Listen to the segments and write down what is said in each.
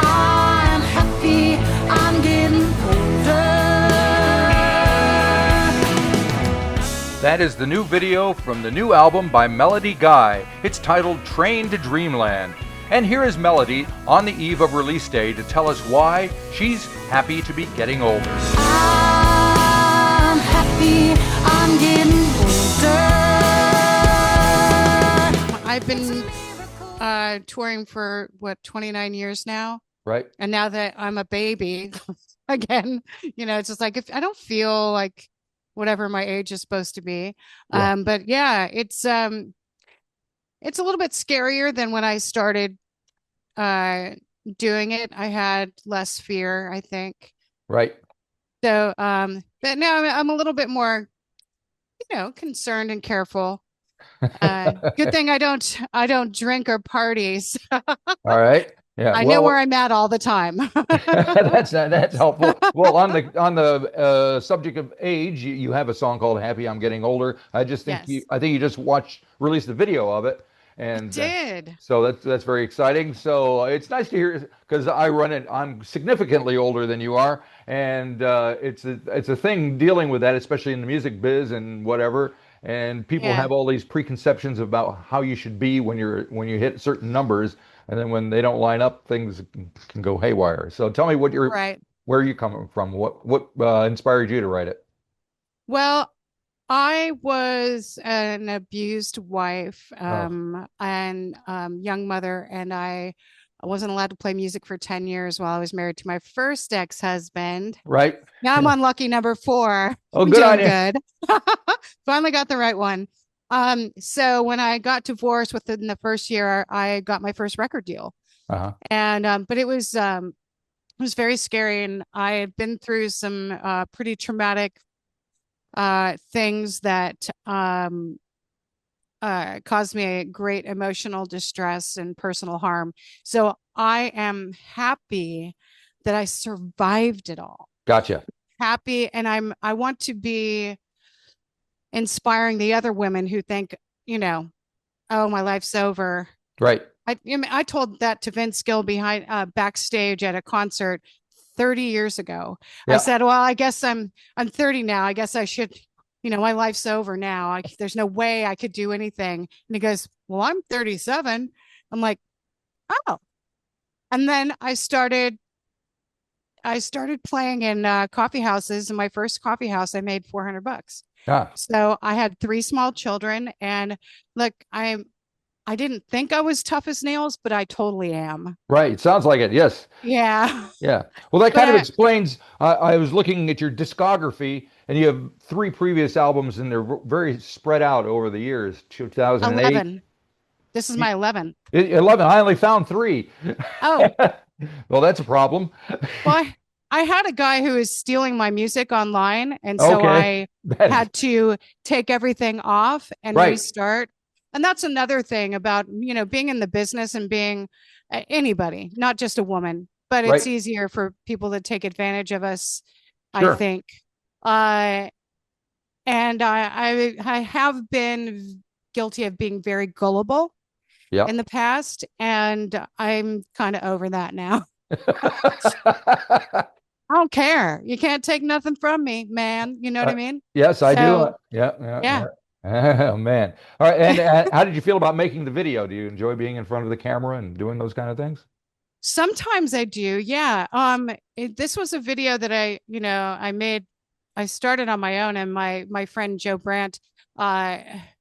I'm happy I'm getting older. That is the new video from the new album by Melody Guy. It's titled Train to Dreamland. And here is Melody on the eve of release day to tell us why she's happy to be getting older. I'm happy I'm getting older. I've been touring for 29 years now. Right. And now that I'm a baby again, it's just like, if I don't feel like whatever my age is supposed to be. Yeah. But yeah, it's a little bit scarier than when I started doing it. I had less fear, I think. Right. So, but now I'm a little bit more, concerned and careful. Good thing I don't drink or party. So All right. Yeah. I know where I'm at all the time. That's helpful. Well, on the subject of age, you have a song called "Happy I'm Getting Older." I just think Yes. I think you just released the video of it, and Did. so that's very exciting. So it's nice to hear because I run it. I'm significantly older than you are, and it's a thing dealing with that, especially in the music biz and whatever. And people Yeah. have all these preconceptions about how you should be when you hit certain numbers. And then when they don't line up, things can go haywire. So tell me Right. where are you coming from? What inspired you to write it? Well, I was an abused wife, Oh, and young mother, and I wasn't allowed to play music for 10 years while I was married to my first ex-husband. right. Now I'm on lucky number 4. Oh, I'm good on doing you. good. Finally got the right one. So when I got divorced within the first year, I got my first record deal. Uh-huh. And but it was very scary, and I had been through some pretty traumatic things that caused me a great emotional distress and personal harm. So I am happy that I survived it all. Gotcha. Happy, and I want to be inspiring the other women who think, oh, my life's over. Right. I told that to Vince Gill behind backstage at a concert 30 years ago. I Yeah. said, well, I guess I'm 30 now. I guess I should, my life's over now. There's no way I could do anything. And he goes, well, I'm 37. I'm like, oh. And then I started playing in coffee houses. In my first coffee house, I made $400. Ah, So I had 3 small children, and look, I didn't think I was tough as nails, but I totally am. right. Sounds like it. Yes. Yeah. Yeah. Well, that kind of But explains. I was looking at your discography, and you have 3 previous albums, and they're very spread out over the years. 2008, 11. This is my 11th. 11. I only found 3. Oh, Well, that's a problem. well, I had a guy who was stealing my music online, and so Okay. I That is, had to take everything off and right. restart. And that's another thing about, being in the business and being anybody, not just a woman, but it's Right. easier for people to take advantage of us, I Sure. think. And I have been guilty of being very gullible Yeah. in the past, and I'm kind of over that now. I don't care. You can't take nothing from me, man. You know what I mean? Yes, I do. So, Yeah, yeah, yeah. yeah. Oh man. All right. And how did you feel about making the video? Do you enjoy being in front of the camera and doing those kind of things? Sometimes I do. Yeah. This was a video that I made. I started on my own, and my friend Joe Brandt uh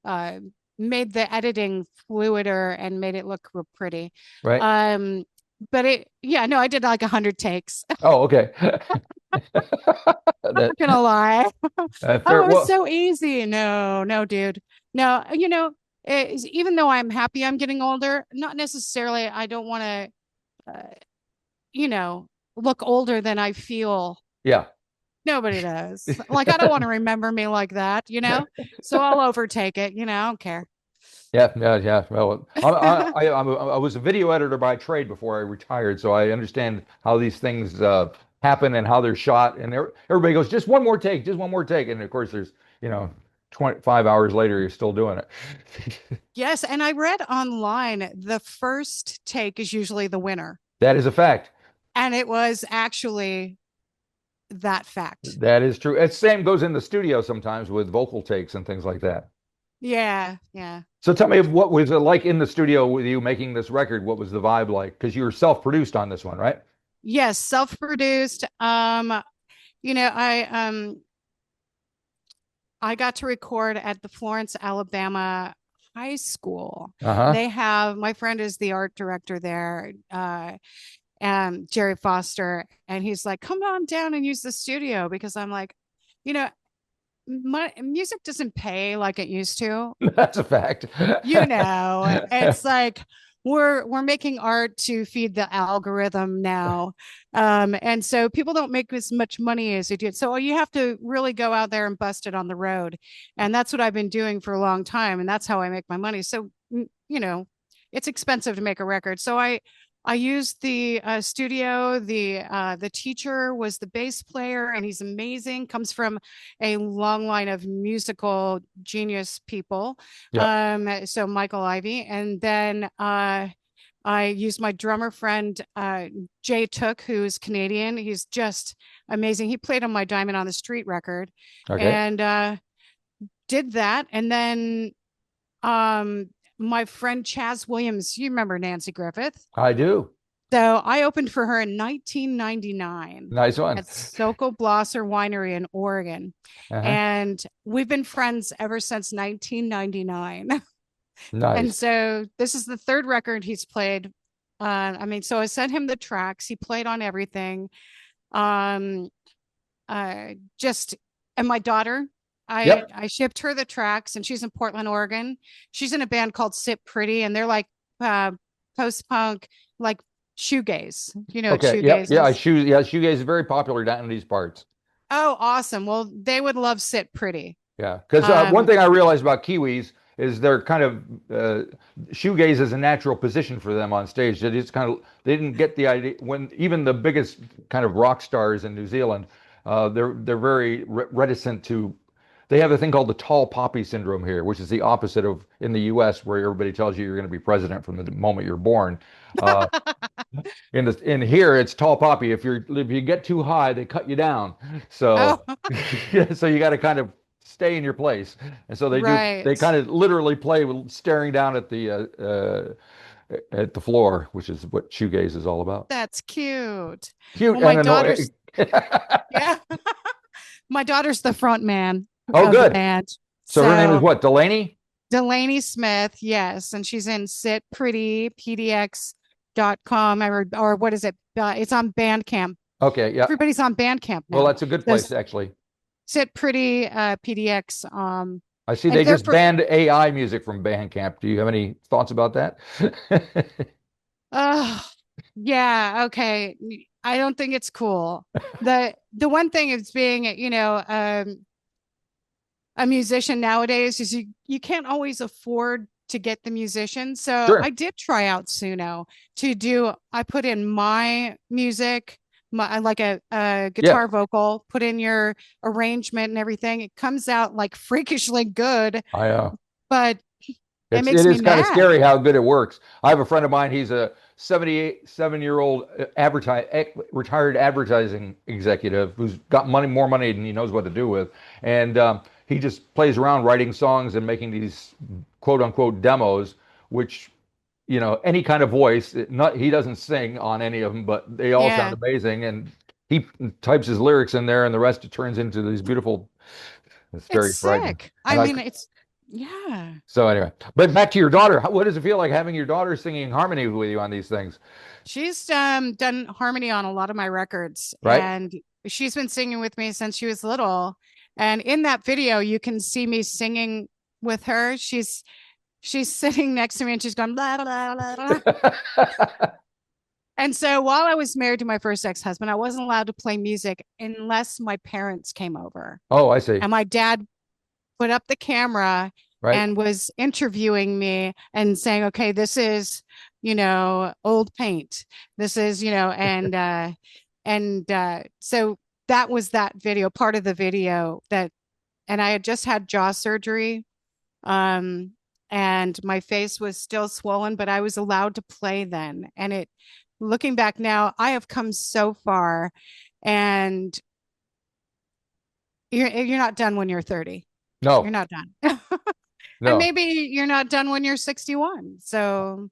uh made the editing fluider and made it look real pretty. Right. But I did like 100 takes. Oh, okay. I'm That, not gonna lie. fair. Oh, it was Well, so easy. No, dude. No, even though I'm happy I'm getting older, not necessarily, I don't want to, look older than I feel. yeah. Nobody does. Like, I don't want to remember me like that, So I'll overtake it, I don't care. Yeah, yeah, yeah. Well, I was a video editor by trade before I retired, so I understand how these things happen and how they're shot. And everybody goes, just one more take, just one more take. And of course, there's, 25 hours later, you're still doing it. Yes, and I read online the first take is usually the winner. That is a fact. And it was actually that fact. That is true. It same goes in the studio sometimes with vocal takes and things like that. Yeah, yeah. So tell me, what was it like in the studio with you making this record? What was the vibe like? Because you were self-produced on this one, right? Yes, self-produced. You know, I got to record at the Florence, Alabama high school. Uh-huh. They have, my friend is the art director there, Jerry Foster, and he's like, come on down and use the studio, because I'm like, you know, my music doesn't pay like it used to. That's a fact. It's like we're making art to feed the algorithm now, and so people don't make as much money as they did, so you have to really go out there and bust it on the road, and that's what I've been doing for a long time, and that's how I make my money. So it's expensive to make a record, so I used the studio. The teacher was the bass player, and he's amazing. Comes from a long line of musical genius people. Yeah. So Michael Ivy, and then I used my drummer friend Jay Took, who's Canadian. He's just amazing. He played on my Diamond on the Street record, Okay. and did that, and then my friend Chaz Williams, you remember Nancy Griffith? I do. So I opened for her in 1999 Nice one. at Sokol Blosser Winery in Oregon. Uh-huh. And we've been friends ever since 1999. And Nice. so this is the third record he's played. So I sent him the tracks. He played on everything. Um, just and my daughter, Yep. I shipped her the tracks, and she's in Portland, Oregon. She's in a band called Sit Pretty, and they're like post punk, like shoegaze. You know what Okay. Yep. shoegaze Yeah. is? Shoegaze is very popular down in these parts. Oh, awesome. Well, they would love Sit Pretty. Yeah. Because one Um, thing I realized about Kiwis is they're kind of shoegaze is a natural position for them on stage. They didn't get the idea when even the biggest kind of rock stars in New Zealand, they're very reticent to. They have a thing called the tall poppy syndrome here, which is the opposite of in the U.S., where everybody tells you you're going to be president from the moment you're born. Uh, in here, it's tall poppy. If you get too high, they cut you down. So oh, so you got to kind of stay in your place. And so they right. kind of literally play with staring down at the floor, which is what shoegaze is all about. That's cute. Cute Well, my and annoying. daughter's, yeah, my daughter's the front man Oh, of the good. band. So her name is So what? Delaney? Delaney Smith, yes. And she's in Sit Pretty, PDX.com, or what is it? It's on Bandcamp. Okay, yeah. Everybody's on Bandcamp Well, now. that's a good So place actually. Sit Pretty, PDX. I see And they they're just for, banned AI music from Bandcamp. Do you have any thoughts about that? uh, yeah, okay. I don't think it's cool. The one thing is being, a musician nowadays is you can't always afford to get the musician. So I Sure. did try out Suno I put in my music, like a Yeah. guitar vocal, put in your arrangement and everything. It comes out like freakishly good, I but it it makes me is kind of mad. scary how good it works. I have a friend of mine. He's a 77-year-old retired advertising executive who's got more money than he knows what to do with, and he just plays around writing songs and making these quote unquote demos, which any kind of voice. Not he doesn't sing on any of them, but they all sound Yeah, amazing, and he types his lyrics in there, and the rest it turns into these beautiful. It's it's very frightening. sick. And I I mean, yeah. So anyway, but back to your daughter. What does it feel like having your daughter singing harmony with you on these things, She's done harmony on a lot of my records, right? and she's been singing with me since she was little. And in that video, you can see me singing with her. She's sitting next to me, and she's going blah blah blah blah. And so while I was married to my first ex-husband, I wasn't allowed to play music unless my parents came over. Oh, I see. And my dad put up the camera Right. and was interviewing me and saying, okay, this is, old paint. This is, so that was that video, part of the video and I had just had jaw surgery. And my face was still swollen, but I was allowed to play then. And looking back now, I have come so far, and you're not done when you're 30. You're No, not done. And no, maybe you're not done when you're 61. So,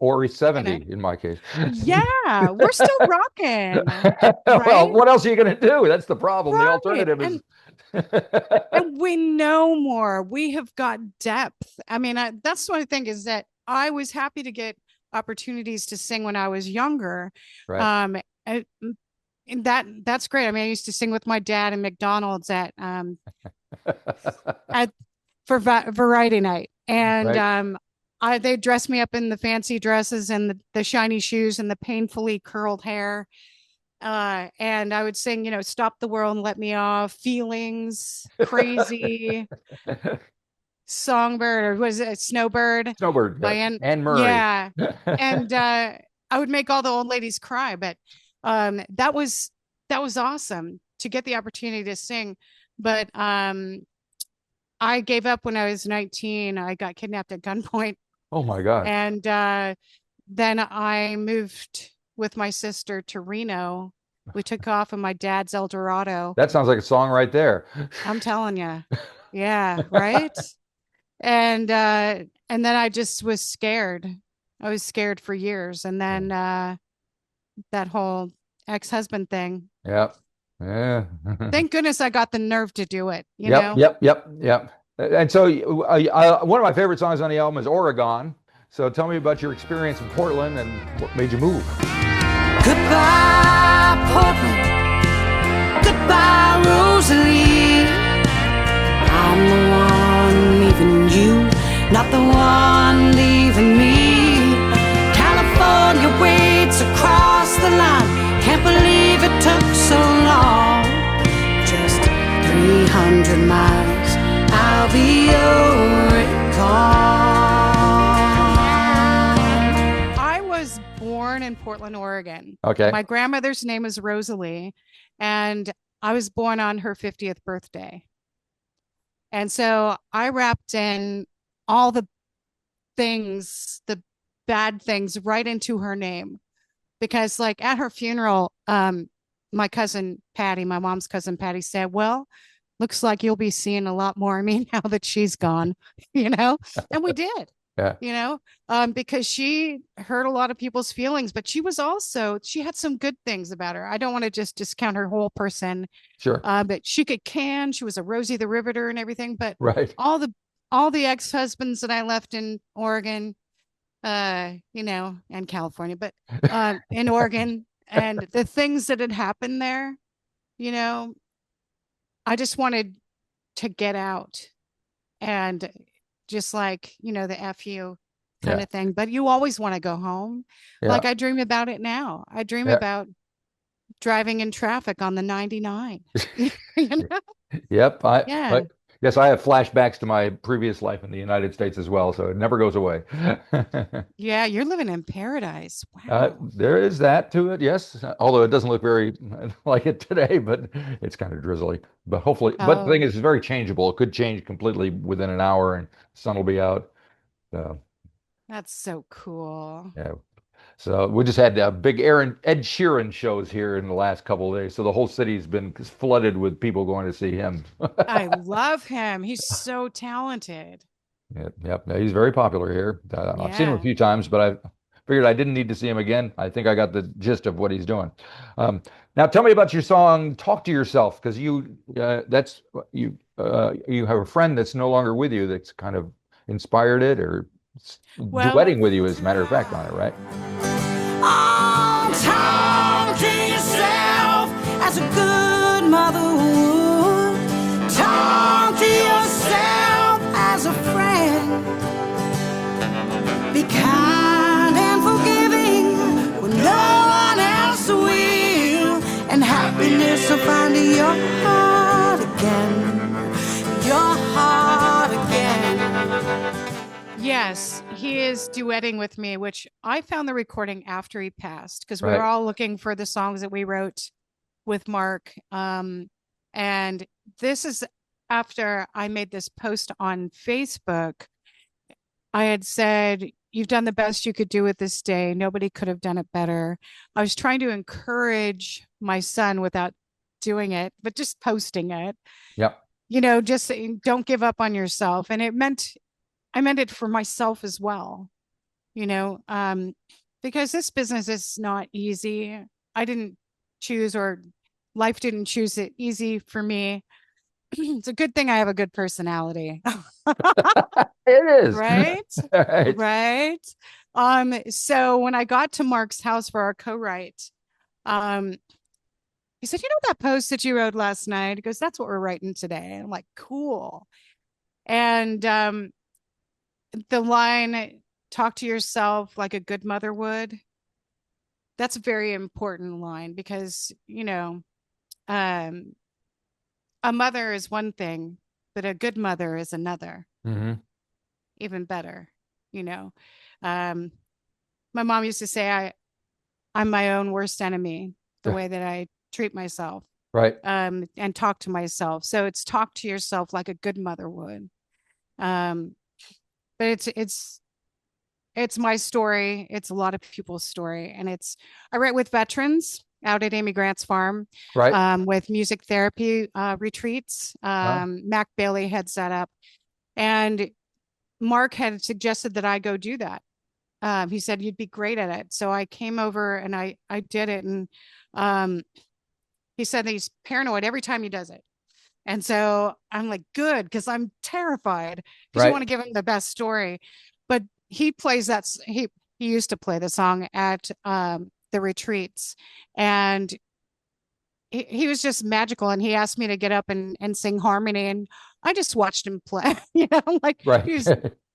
or he's you know, 70 in my case. yeah, we're still rocking, Well, right? what else are you going to do? That's the problem. The Right. alternative is And we know more. We have got depth. I mean, that's what I think is that I was happy to get opportunities to sing when I was younger. right. Um, and that's great. I mean, I used to sing with my dad in McDonald's at for variety night, and Right. they dressed me up in the fancy dresses and the shiny shoes and the painfully curled hair. And I would sing, Stop the World and Let Me Off, Feelings, Crazy, Songbird, or was it Snowbird Snowbird, by Anne? Anne Murray. Yeah. And I would make all the old ladies cry, but that was awesome to get the opportunity to sing. But I gave up when I was 19. I got kidnapped at gunpoint. Oh my God. And then I moved with my sister to Reno. We took off in my dad's Eldorado. That sounds like a song right there. I'm telling you. Yeah, right? And then I just was scared. I was scared for years. And then that whole ex-husband thing. Yep. Yeah. Thank goodness I got the nerve to do it, you Yep, know? yep, yep, yep. And so, one of my favorite songs on the album is Oregon. So, tell me about your experience in Portland and what made you move. Goodbye, Portland. Goodbye, Rosalie. I'm the one leaving you, not the one leaving me. California waits across the line. Can't believe it took so long. Just 300 miles, I'll be Oregon. I was born in Portland, Oregon. Okay. My grandmother's name is Rosalie, and I was born on her 50th birthday. And so I wrapped in all the things, the bad things, right into her name. Because, like, at her funeral, my cousin Patty, my mom's cousin Patty, said, "Well, looks like you'll be seeing a lot more of me now that she's gone," and we did. Yeah. Because she hurt a lot of people's feelings, but she had some good things about her. I don't want to just discount her whole person. Sure. But she could can. She was a Rosie the Riveter and everything. But Right. all the ex-husbands that I left in Oregon, and California, but in Oregon, and the things that had happened there, I just wanted to get out and just like, the F you kind of thing. But you always want to go home. Yeah. Like I dream about it now. I dream about driving in traffic on the 99. Yep. Yeah. Yes, I have flashbacks to my previous life in the United States as well, so it never goes away. Yeah, you're living in paradise. Wow. There is that to it, yes. Although it doesn't look very like it today, but it's kind of drizzly. But hopefully, but the thing is, it's very changeable. It could change completely within an hour, and the sun will be out. So that's so cool. yeah. So we just had big Ed Sheeran shows here in the last couple of days. So the whole city's been flooded with people going to see him. I love him. He's so talented. Yep. He's very popular here. I've seen him a few times, but I figured I didn't need to see him again. I think I got the gist of what he's doing. Now tell me about your song "Talk to Yourself," because you have a friend that's no longer with you that's kind of inspired it or duetting with you, as a matter of fact, on it, right? Talk to yourself as a good mother would. Talk to yourself as a friend. Be kind and forgiving when no one else will. And happiness will find your heart again. Your heart again. Yes, he is duetting with me, which I found the recording after he passed because we were all looking for the songs that we wrote with Mark. And this is after I made this post on Facebook. I had said, you've done the best you could do with this day. Nobody could have done it better. I was trying to encourage my son without doing it, but just posting it. Yep. Just saying, don't give up on yourself. And I meant it for myself as well, because this business is not easy. I didn't choose, or life didn't choose it easy for me. It's a good thing I have a good personality. It is. Right? Right. Right. So when I got to Mark's house for our co-write, he said, that post that you wrote last night? He goes, that's what we're writing today. I'm like, cool. And the line, talk to yourself like a good mother would. That's a very important line because, a mother is one thing, but a good mother is another. Mm-hmm. Even better, my mom used to say I'm my own worst enemy, the way that I treat myself, Right. and talk to myself. So it's talk to yourself like a good mother would. But it's my story. It's a lot of people's story, and I write with veterans out at Amy Grant's farm, Right. with music therapy retreats. Mac Bailey heads that up, and Mark had suggested that I go do that. He said you'd be great at it. So I came over and I did it. And he said that he's paranoid every time he does it. And so I'm like, good, because I'm terrified, because you want to give him the best story. But he plays he used to play the song at the retreats, and he was just magical. And he asked me to get up and sing harmony, and I just watched him play. Like Right.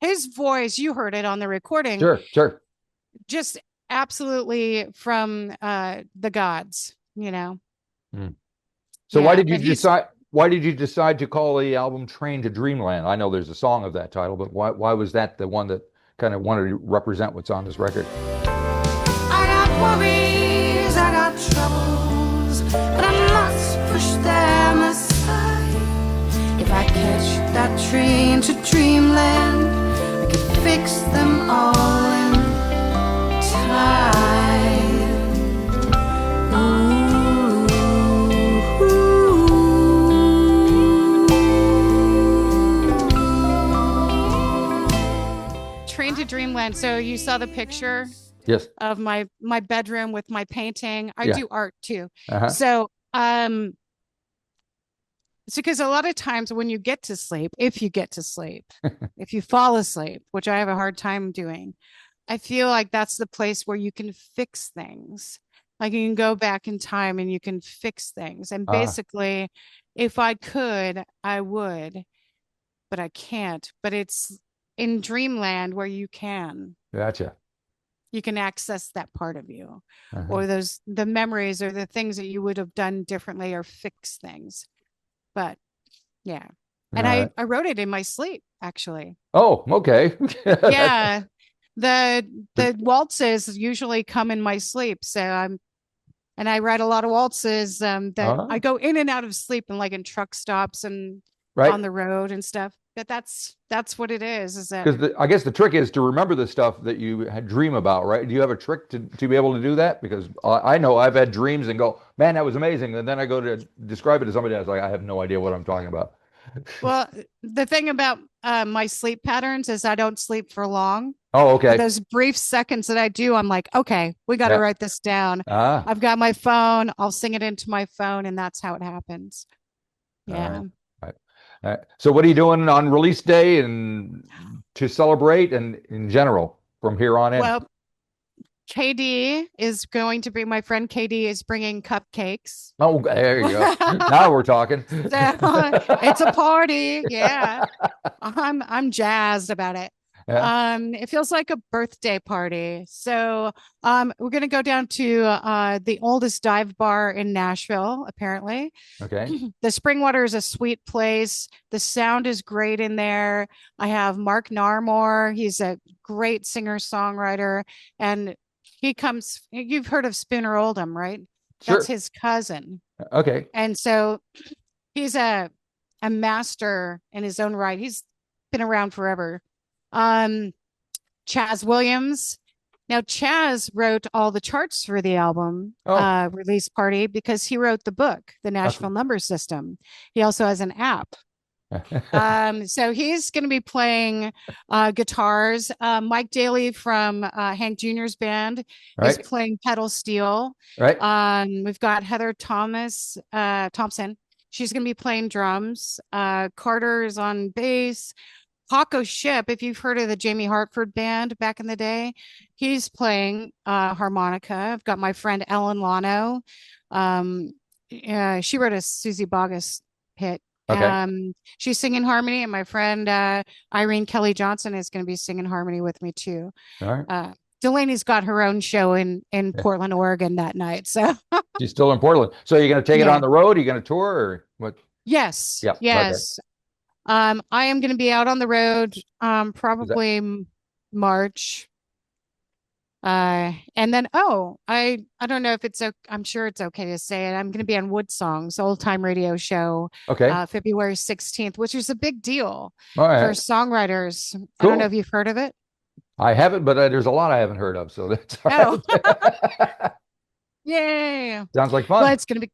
his voice, you heard it on the recording. Sure. Just absolutely from the gods, So Yeah, why did you but he's- decide? Why did you decide to call the album "Train to Dreamland"? I know there's a song of that title, but why was that the one that kind of wanted to represent what's on this record? I got worries, I got troubles, but I must push them aside. If I catch that train to dreamland, I could fix them all in time. Train to Dreamland. So you saw the picture Yes. of my bedroom with my painting. I Yeah. do art too. Uh-huh. So it's because a lot of times when you get to sleep, if you get to sleep, if you fall asleep, which I have a hard time doing, I feel like that's the place where you can fix things. Like you can go back in time and you can fix things. And basically, if I could, I would, but I can't. But it's in dreamland where you can. Gotcha. You can access that part of you, Uh-huh. or the memories or the things that you would have done differently or fix things. But yeah. And I wrote it in my sleep, actually. Oh, okay. Yeah. The waltzes usually come in my sleep. So and I write a lot of waltzes that I go in and out of sleep, and like in truck stops and on the road and stuff. But that's what it is that because I guess the trick is to remember the stuff that you dream about, right? Do you have a trick to be able to do that? Because I know I've had dreams and go, man, that was amazing, and then I go to describe it to somebody else, like I have no idea what I'm talking about. Well, the thing about my sleep patterns is I don't sleep for long. Oh, okay. For those brief seconds that I do, I'm like, okay, we got to write this down. I've got my phone. I'll sing it into my phone, and that's how it happens. Yeah. So what are you doing on release day and to celebrate and in general from here on in? Well, KD is going to bring, my friend KD is bringing cupcakes. Oh, there you go. Now we're talking. So, it's a party. Yeah. I'm jazzed about it. Yeah. It feels like a birthday party. So we're gonna go down to the oldest dive bar in Nashville, apparently. Okay. The Springwater is a sweet place. The sound is great in there. I have Mark Narmore. He's a great singer-songwriter, and you've heard of Spooner Oldham, right? Sure. That's his cousin. Okay. And so he's a master in his own right. He's been around forever. Chaz Williams. Now, Chaz wrote all the charts for the album release party because he wrote the book, The Nashville Number System. He also has an app. So he's going to be playing guitars. Mike Daly from Hank Jr.'s band is playing pedal steel. We've got Heather Thompson. She's going to be playing drums. Carter is on bass. Paco Ship, if you've heard of the Jamie Hartford band back in the day, he's playing harmonica. I've got my friend Ellen Lano. She wrote a Susie Boggess hit. She's singing harmony, and my friend Irene Kelly Johnson is going to be singing harmony with me too. Delaney's got her own show in Portland, Oregon that night. So she's still in Portland. So you're going to take it on the road? Are you going to tour or what? Yes. Yep. Yes. I am going to be out on the road probably March. And then I don't know if I'm sure it's okay to say it. I'm going to be on Woodsong's Old Time Radio Show February 16th, which is a big deal for songwriters. Cool. I don't know if you've heard of it. I haven't, but there's a lot I haven't heard of, so that's all right. Yay. Sounds like fun. Well, it's going to be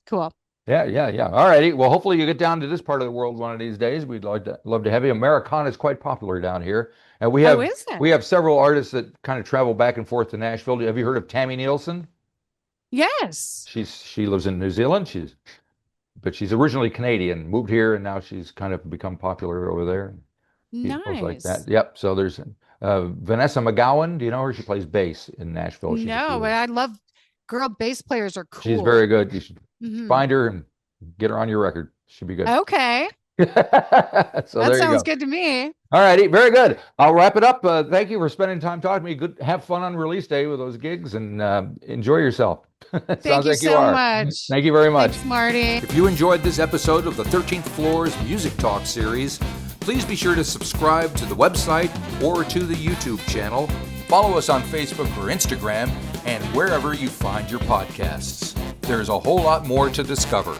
cool. Yeah. All righty. Well, hopefully you get down to this part of the world one of these days. We'd love to have you. Americana is quite popular down here. And we have several artists that kind of travel back and forth to Nashville. Have you heard of Tammy Nielsen? Yes. She lives in New Zealand. But she's originally Canadian, moved here, and now she's kind of become popular over there. Nice. Like that. Yep. So there's Vanessa McGowan. Do you know her? She plays bass in Nashville. No, but I love girl bass players are cool. She's very good. You should find her and get her on your record. Should be good. Okay. So that sounds good to me. All righty. Very good. I'll wrap it up. Thank you for spending time talking to me. Good. Have fun on release day with those gigs and enjoy yourself. Thank you so much. Thank you very much. Thanks, Marty. If you enjoyed this episode of the 13th Floor's Music Talk series, please be sure to subscribe to the website or to the YouTube channel. Follow us on Facebook or Instagram and wherever you find your podcasts. There's a whole lot more to discover.